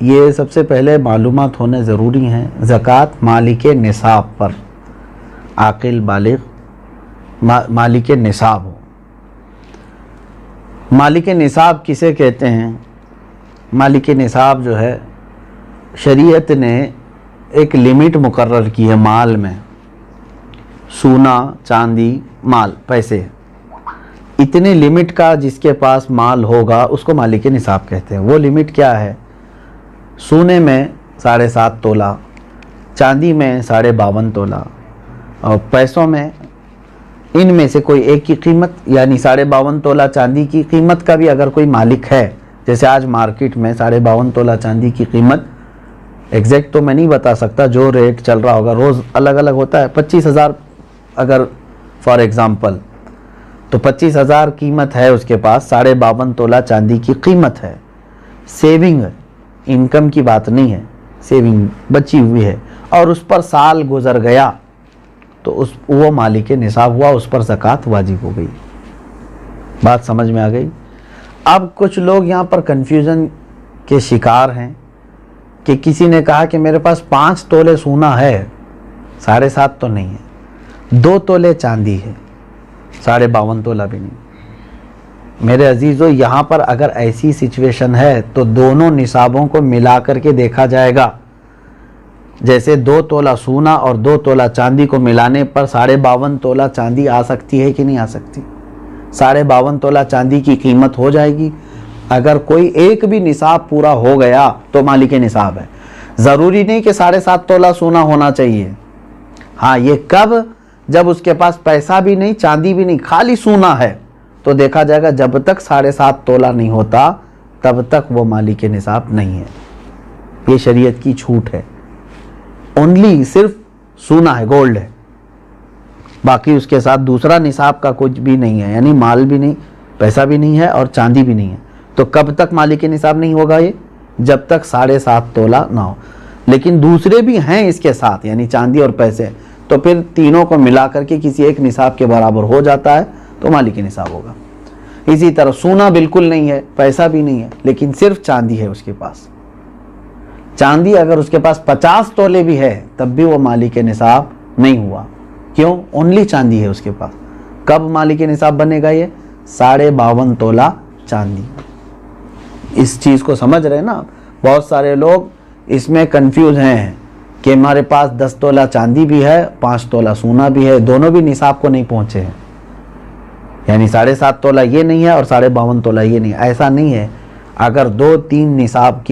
ये सबसे पहले मालूमात होने ज़रूरी हैं। ज़कात मालिके निसाब पर, आकिल बालिग मालिके निसाब हो। मालिके निसाब किसे कहते हैं? मालिके निसाब जो है, शरीयत ने एक लिमिट मुकर्रर की है माल में। सोना, चांदी, माल, पैसे, इतने लिमिट का जिसके पास माल होगा उसको मालिके निसाब कहते हैं। वो लिमिट क्या है? सोने में 7.5 तोला, चांदी में 52.5 तोला, और पैसों में इनमें से कोई एक की कीमत, यानी 52.5 तोला चांदी की कीमत का भी अगर कोई मालिक है, जैसे आज मार्केट में 52.5 तोला चांदी की कीमत, एग्जैक्ट तो मैं नहीं बता सकता, जो रेट चल रहा होगा रोज़ अलग अलग होता है। 25,000 अगर फॉर एग्ज़ाम्पल, तो 25,000 कीमत है उसके पास, 52.5 तोला चांदी की कीमत है। सेविंग, इनकम की बात नहीं है, सेविंग बची हुई है, और उस पर साल गुजर गया तो वो मालिके निसाब हुआ, उस पर ज़कात वाजिब हो गई। बात समझ में आ गई? अब कुछ लोग यहाँ पर कन्फ्यूज़न के शिकार हैं कि किसी ने कहा कि मेरे पास 5 तोले सोना है, 7.5 तो नहीं है, 2 तोले चांदी है, 52.5 तोला भी नहीं। मेरे अजीज़ों, यहाँ पर अगर ऐसी सिचुएशन है तो दोनों निसाबों को मिला करके देखा जाएगा। जैसे 2 तोला सोना और 2 तोला चांदी को मिलाने पर 52.5 तोला चांदी आ सकती है कि नहीं आ सकती? 52.5 तोला चांदी की कीमत हो जाएगी। अगर कोई एक भी निसाब पूरा हो गया तो मालिके निसाब है। ज़रूरी नहीं कि 7.5 तोला सोना होना चाहिए। हाँ, ये कब? जब उसके पास पैसा भी नहीं, चांदी भी नहीं, खाली सोना है, तो देखा जाएगा जब तक 7.5 तोला नहीं होता तब तक वो मालिके निसाब नहीं है। ये शरीयत की छूट है। ओनली सिर्फ सोना है, गोल्ड है, बाकी उसके साथ दूसरा निसाब का कुछ भी नहीं है, यानी माल भी नहीं, पैसा भी नहीं है और चांदी भी नहीं है। तो कब तक मालिके निसाब नहीं होगा ये? जब तक 7.5 तोला ना हो। लेकिन दूसरे भी हैं इसके साथ, यानी चांदी और पैसे, तो फिर तीनों को मिला करके किसी एक निसाब के बराबर हो जाता है तो मालिके निसाब होगा। इसी तरह सोना बिल्कुल नहीं है, पैसा भी नहीं है, लेकिन सिर्फ चांदी है उसके पास। चांदी अगर उसके पास 50 तोले भी है तब भी वो मालिके निसाब नहीं हुआ। क्यों? ओनली चांदी है उसके पास। कब मालिके निसाब बनेगा ये? 52.5 तोला चांदी। इस चीज़ को समझ रहे हैं ना? बहुत सारे लोग इसमें कंफ्यूज हैं कि हमारे पास 10 तोला चांदी भी है, 5 तोला सोना भी है, दोनों भी निसाब को नहीं पहुँचे हैं, यानी 7.5 तोला ये नहीं है और 52.5 तोला ये नहीं है। ऐसा नहीं है। अगर 2-3 निसाब की